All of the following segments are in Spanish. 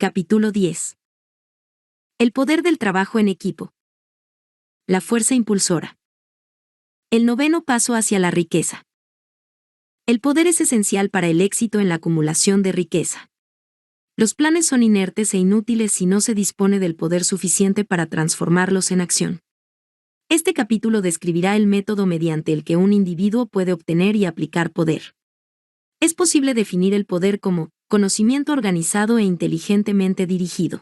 Capítulo 10. El poder del trabajo en equipo. La fuerza impulsora. El noveno paso hacia la riqueza. El poder es esencial para el éxito en la acumulación de riqueza. Los planes son inertes e inútiles si no se dispone del poder suficiente para transformarlos en acción. Este capítulo describirá el método mediante el que un individuo puede obtener y aplicar poder. Es posible definir el poder como conocimiento organizado e inteligentemente dirigido.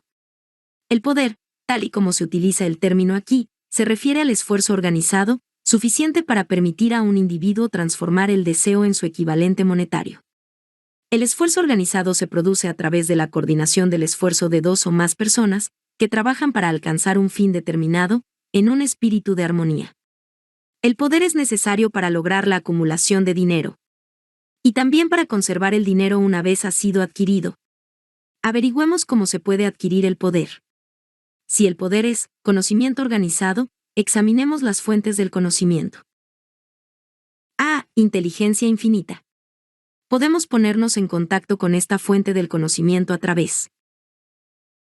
El poder, tal y como se utiliza el término aquí, se refiere al esfuerzo organizado, suficiente para permitir a un individuo transformar el deseo en su equivalente monetario. El esfuerzo organizado se produce a través de la coordinación del esfuerzo de dos o más personas, que trabajan para alcanzar un fin determinado, en un espíritu de armonía. El poder es necesario para lograr la acumulación de dinero. Y también para conservar el dinero una vez ha sido adquirido. Averigüemos cómo se puede adquirir el poder. Si el poder es conocimiento organizado, examinemos las fuentes del conocimiento. A. Inteligencia infinita. Podemos ponernos en contacto con esta fuente del conocimiento a través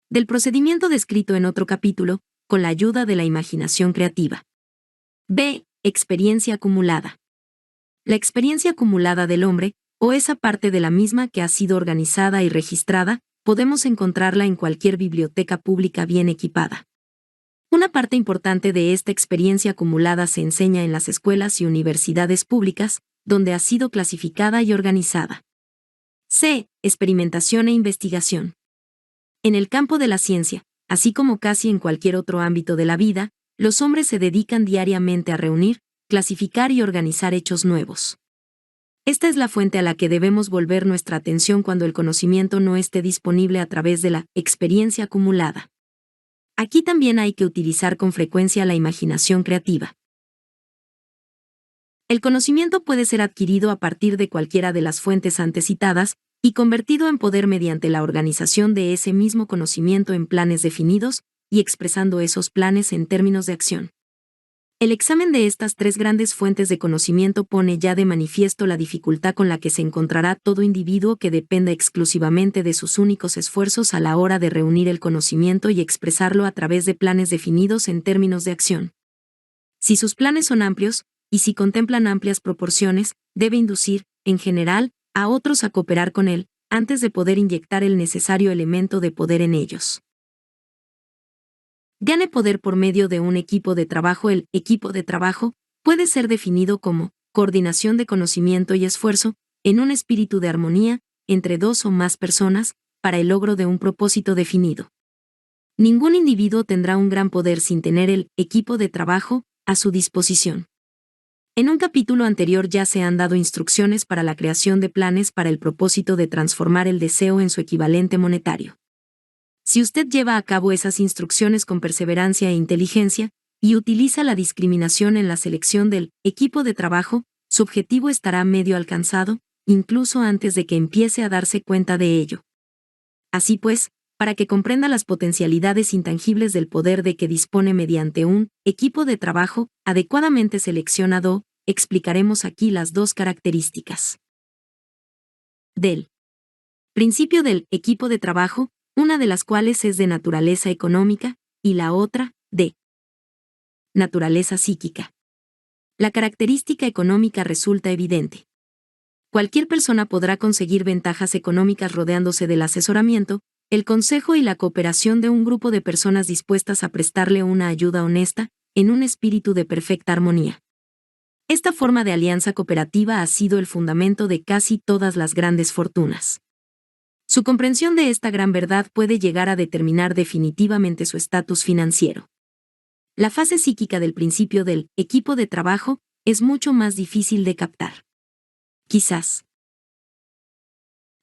del procedimiento descrito en otro capítulo, con la ayuda de la imaginación creativa. B. Experiencia acumulada. La experiencia acumulada del hombre, o esa parte de la misma que ha sido organizada y registrada, podemos encontrarla en cualquier biblioteca pública bien equipada. Una parte importante de esta experiencia acumulada se enseña en las escuelas y universidades públicas, donde ha sido clasificada y organizada. C. Experimentación e investigación. En el campo de la ciencia, así como casi en cualquier otro ámbito de la vida, los hombres se dedican diariamente a reunir, clasificar y organizar hechos nuevos. Esta es la fuente a la que debemos volver nuestra atención cuando el conocimiento no esté disponible a través de la experiencia acumulada. Aquí también hay que utilizar con frecuencia la imaginación creativa. El conocimiento puede ser adquirido a partir de cualquiera de las fuentes antes citadas y convertido en poder mediante la organización de ese mismo conocimiento en planes definidos y expresando esos planes en términos de acción. El examen de estas tres grandes fuentes de conocimiento pone ya de manifiesto la dificultad con la que se encontrará todo individuo que dependa exclusivamente de sus únicos esfuerzos a la hora de reunir el conocimiento y expresarlo a través de planes definidos en términos de acción. Si sus planes son amplios, y si contemplan amplias proporciones, debe inducir, en general, a otros a cooperar con él, antes de poder inyectar el necesario elemento de poder en ellos. Gane poder por medio de un equipo de trabajo. El equipo de trabajo puede ser definido como coordinación de conocimiento y esfuerzo, en un espíritu de armonía, entre dos o más personas, para el logro de un propósito definido. Ningún individuo tendrá un gran poder sin tener el equipo de trabajo a su disposición. En un capítulo anterior ya se han dado instrucciones para la creación de planes para el propósito de transformar el deseo en su equivalente monetario. Si usted lleva a cabo esas instrucciones con perseverancia e inteligencia, y utiliza la discriminación en la selección del equipo de trabajo, su objetivo estará medio alcanzado, incluso antes de que empiece a darse cuenta de ello. Así pues, para que comprenda las potencialidades intangibles del poder de que dispone mediante un equipo de trabajo adecuadamente seleccionado, explicaremos aquí las dos características del principio del equipo de trabajo, una de las cuales es de naturaleza económica, y la otra, de naturaleza psíquica. La característica económica resulta evidente. Cualquier persona podrá conseguir ventajas económicas rodeándose del asesoramiento, el consejo y la cooperación de un grupo de personas dispuestas a prestarle una ayuda honesta, en un espíritu de perfecta armonía. Esta forma de alianza cooperativa ha sido el fundamento de casi todas las grandes fortunas. Su comprensión de esta gran verdad puede llegar a determinar definitivamente su estatus financiero. La fase psíquica del principio del equipo de trabajo es mucho más difícil de captar. Quizás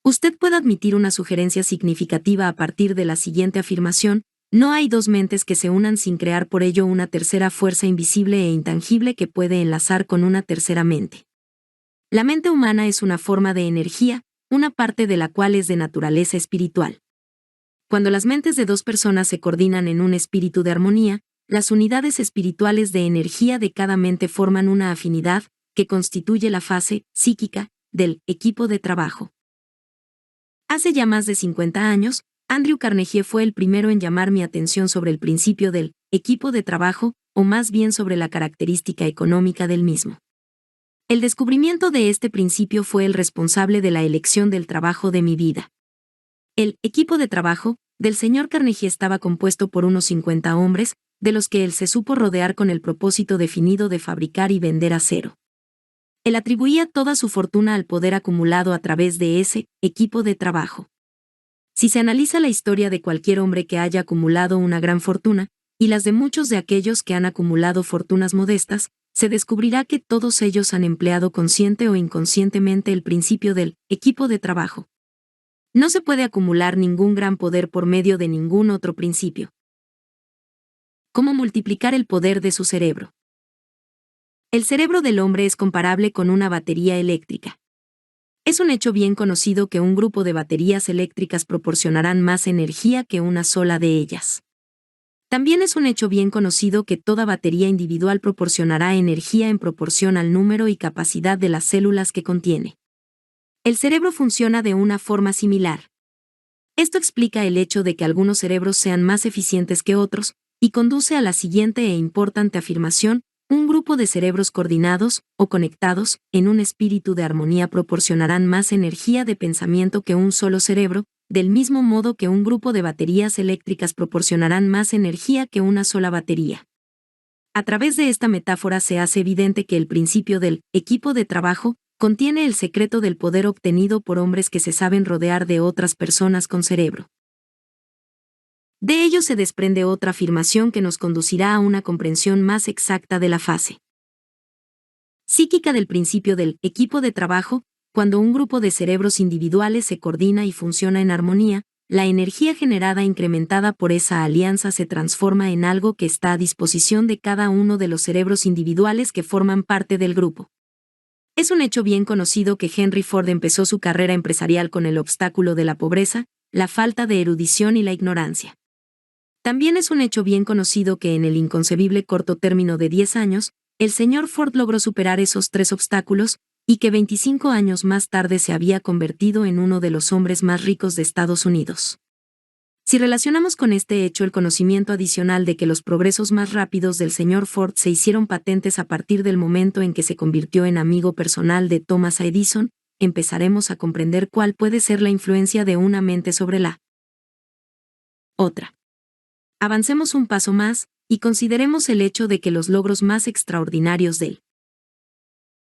usted pueda admitir una sugerencia significativa a partir de la siguiente afirmación: no hay dos mentes que se unan sin crear por ello una tercera fuerza invisible e intangible que puede enlazar con una tercera mente. La mente humana es una forma de energía, una parte de la cual es de naturaleza espiritual. Cuando las mentes de dos personas se coordinan en un espíritu de armonía, las unidades espirituales de energía de cada mente forman una afinidad, que constituye la fase psíquica del equipo de trabajo. Hace ya más de 50 años, Andrew Carnegie fue el primero en llamar mi atención sobre el principio del equipo de trabajo, o más bien sobre la característica económica del mismo. El descubrimiento de este principio fue el responsable de la elección del trabajo de mi vida. El equipo de trabajo del señor Carnegie estaba compuesto por unos 50 hombres, de los que él se supo rodear con el propósito definido de fabricar y vender acero. Él atribuía toda su fortuna al poder acumulado a través de ese equipo de trabajo. Si se analiza la historia de cualquier hombre que haya acumulado una gran fortuna, y las de muchos de aquellos que han acumulado fortunas modestas, se descubrirá que todos ellos han empleado consciente o inconscientemente el principio del equipo de trabajo. No se puede acumular ningún gran poder por medio de ningún otro principio. ¿Cómo multiplicar el poder de su cerebro? El cerebro del hombre es comparable con una batería eléctrica. Es un hecho bien conocido que un grupo de baterías eléctricas proporcionarán más energía que una sola de ellas. También es un hecho bien conocido que toda batería individual proporcionará energía en proporción al número y capacidad de las células que contiene. El cerebro funciona de una forma similar. Esto explica el hecho de que algunos cerebros sean más eficientes que otros, y conduce a la siguiente e importante afirmación: un grupo de cerebros coordinados, o conectados, en un espíritu de armonía proporcionarán más energía de pensamiento que un solo cerebro, del mismo modo que un grupo de baterías eléctricas proporcionarán más energía que una sola batería. A través de esta metáfora se hace evidente que el principio del equipo de trabajo contiene el secreto del poder obtenido por hombres que se saben rodear de otras personas con cerebro. De ello se desprende otra afirmación que nos conducirá a una comprensión más exacta de la fase psíquica del principio del equipo de trabajo. Cuando un grupo de cerebros individuales se coordina y funciona en armonía, la energía generada incrementada por esa alianza se transforma en algo que está a disposición de cada uno de los cerebros individuales que forman parte del grupo. Es un hecho bien conocido que Henry Ford empezó su carrera empresarial con el obstáculo de la pobreza, la falta de erudición y la ignorancia. También es un hecho bien conocido que en el inconcebible corto término de 10 años, el señor Ford logró superar esos 3 obstáculos, y que 25 años más tarde se había convertido en uno de los hombres más ricos de Estados Unidos. Si relacionamos con este hecho el conocimiento adicional de que los progresos más rápidos del señor Ford se hicieron patentes a partir del momento en que se convirtió en amigo personal de Thomas Edison, empezaremos a comprender cuál puede ser la influencia de una mente sobre la otra. Avancemos un paso más, y consideremos el hecho de que los logros más extraordinarios del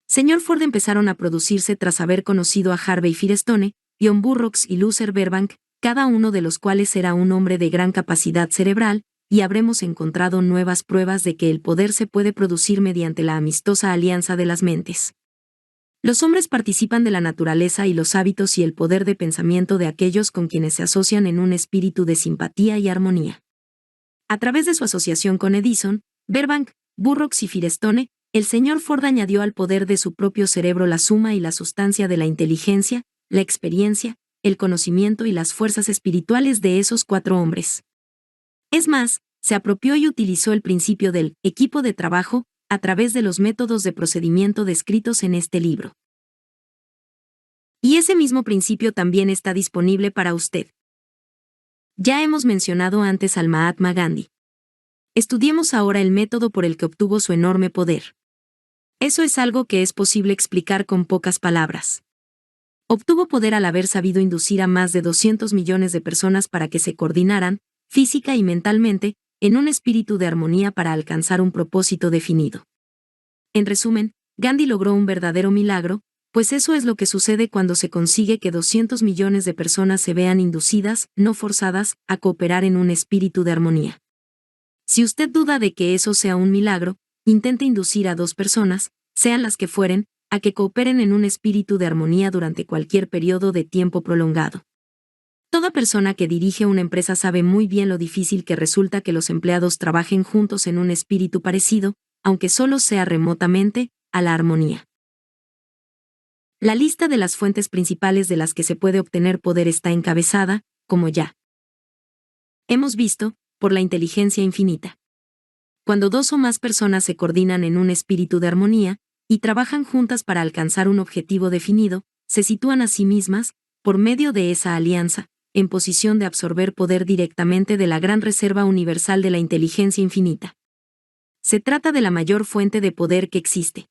señor Ford empezaron a producirse tras haber conocido a Harvey Firestone, John Burroughs y Luther Burbank, cada uno de los cuales era un hombre de gran capacidad cerebral, y habremos encontrado nuevas pruebas de que el poder se puede producir mediante la amistosa alianza de las mentes. Los hombres participan de la naturaleza y los hábitos y el poder de pensamiento de aquellos con quienes se asocian en un espíritu de simpatía y armonía. A través de su asociación con Edison, Burbank, Burroughs y Firestone, el señor Ford añadió al poder de su propio cerebro la suma y la sustancia de la inteligencia, la experiencia, el conocimiento y las fuerzas espirituales de esos 4 hombres. Es más, se apropió y utilizó el principio del equipo de trabajo a través de los métodos de procedimiento descritos en este libro. Y ese mismo principio también está disponible para usted. Ya hemos mencionado antes al Mahatma Gandhi. Estudiemos ahora el método por el que obtuvo su enorme poder. Eso es algo que es posible explicar con pocas palabras. Obtuvo poder al haber sabido inducir a más de 200 millones de personas para que se coordinaran, física y mentalmente, en un espíritu de armonía para alcanzar un propósito definido. En resumen, Gandhi logró un verdadero milagro, pues eso es lo que sucede cuando se consigue que 200 millones de personas se vean inducidas, no forzadas, a cooperar en un espíritu de armonía. Si usted duda de que eso sea un milagro, intente inducir a 2 personas, sean las que fueren, a que cooperen en un espíritu de armonía durante cualquier periodo de tiempo prolongado. Toda persona que dirige una empresa sabe muy bien lo difícil que resulta que los empleados trabajen juntos en un espíritu parecido, aunque solo sea remotamente, a la armonía. La lista de las fuentes principales de las que se puede obtener poder está encabezada, como ya hemos visto, por la inteligencia infinita. Cuando 2 o más personas se coordinan en un espíritu de armonía, y trabajan juntas para alcanzar un objetivo definido, se sitúan a sí mismas, por medio de esa alianza, en posición de absorber poder directamente de la gran reserva universal de la inteligencia infinita. Se trata de la mayor fuente de poder que existe.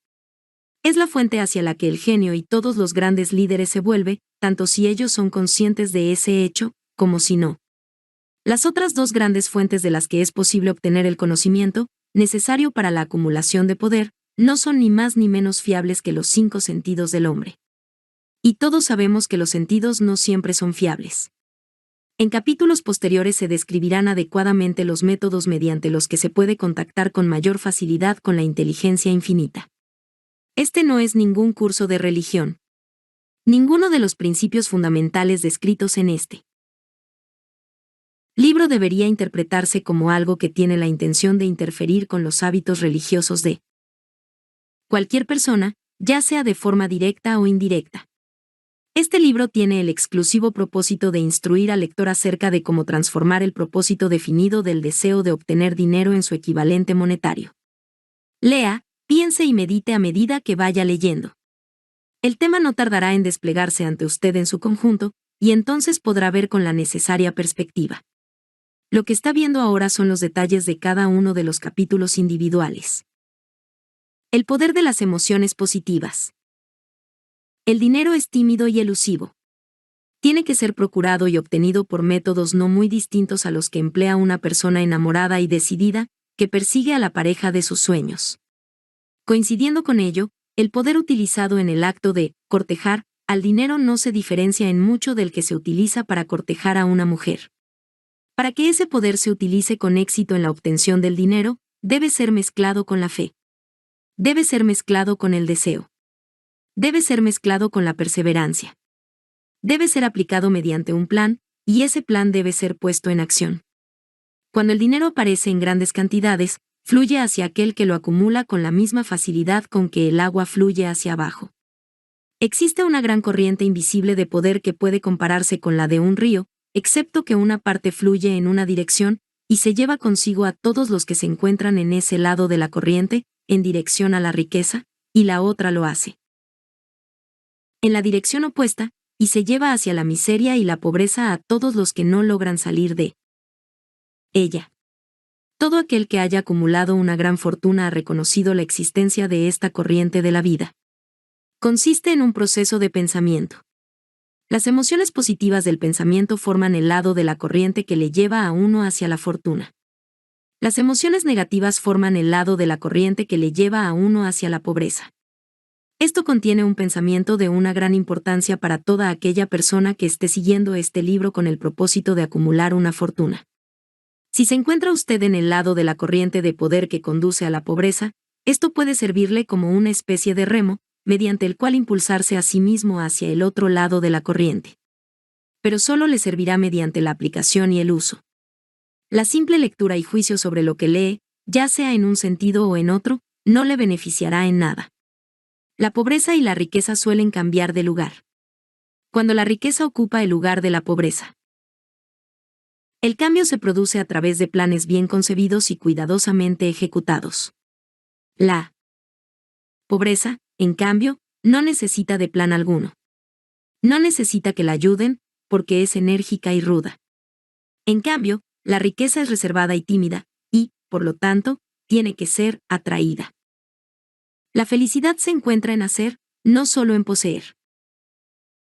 Es la fuente hacia la que el genio y todos los grandes líderes se vuelve, tanto si ellos son conscientes de ese hecho, como si no. Las otras dos grandes fuentes de las que es posible obtener el conocimiento, necesario para la acumulación de poder, no son ni más ni menos fiables que los 5 sentidos del hombre. Y todos sabemos que los sentidos no siempre son fiables. En capítulos posteriores se describirán adecuadamente los métodos mediante los que se puede contactar con mayor facilidad con la inteligencia infinita. Este no es ningún curso de religión. Ninguno de los principios fundamentales descritos en este libro debería interpretarse como algo que tiene la intención de interferir con los hábitos religiosos de cualquier persona, ya sea de forma directa o indirecta. Este libro tiene el exclusivo propósito de instruir al lector acerca de cómo transformar el propósito definido del deseo de obtener dinero en su equivalente monetario. Lea, piense y medite a medida que vaya leyendo. El tema no tardará en desplegarse ante usted en su conjunto, y entonces podrá ver con la necesaria perspectiva. Lo que está viendo ahora son los detalles de cada uno de los capítulos individuales. El poder de las emociones positivas. El dinero es tímido y elusivo. Tiene que ser procurado y obtenido por métodos no muy distintos a los que emplea una persona enamorada y decidida, que persigue a la pareja de sus sueños. Coincidiendo con ello, el poder utilizado en el acto de cortejar al dinero no se diferencia en mucho del que se utiliza para cortejar a una mujer. Para que ese poder se utilice con éxito en la obtención del dinero, debe ser mezclado con la fe. Debe ser mezclado con el deseo. Debe ser mezclado con la perseverancia. Debe ser aplicado mediante un plan, y ese plan debe ser puesto en acción. Cuando el dinero aparece en grandes cantidades, fluye hacia aquel que lo acumula con la misma facilidad con que el agua fluye hacia abajo. Existe una gran corriente invisible de poder que puede compararse con la de un río, excepto que una parte fluye en una dirección, y se lleva consigo a todos los que se encuentran en ese lado de la corriente, en dirección a la riqueza, y la otra lo hace en la dirección opuesta, y se lleva hacia la miseria y la pobreza a todos los que no logran salir de ella. Todo aquel que haya acumulado una gran fortuna ha reconocido la existencia de esta corriente de la vida. Consiste en un proceso de pensamiento. Las emociones positivas del pensamiento forman el lado de la corriente que le lleva a uno hacia la fortuna. Las emociones negativas forman el lado de la corriente que le lleva a uno hacia la pobreza. Esto contiene un pensamiento de una gran importancia para toda aquella persona que esté siguiendo este libro con el propósito de acumular una fortuna. Si se encuentra usted en el lado de la corriente de poder que conduce a la pobreza, esto puede servirle como una especie de remo, mediante el cual impulsarse a sí mismo hacia el otro lado de la corriente. Pero solo le servirá mediante la aplicación y el uso. La simple lectura y juicio sobre lo que lee, ya sea en un sentido o en otro, no le beneficiará en nada. La pobreza y la riqueza suelen cambiar de lugar. Cuando la riqueza ocupa el lugar de la pobreza, el cambio se produce a través de planes bien concebidos y cuidadosamente ejecutados. La pobreza, en cambio, no necesita de plan alguno. No necesita que la ayuden, porque es enérgica y ruda. En cambio, la riqueza es reservada y tímida, y, por lo tanto, tiene que ser atraída. La felicidad se encuentra en hacer, no solo en poseer.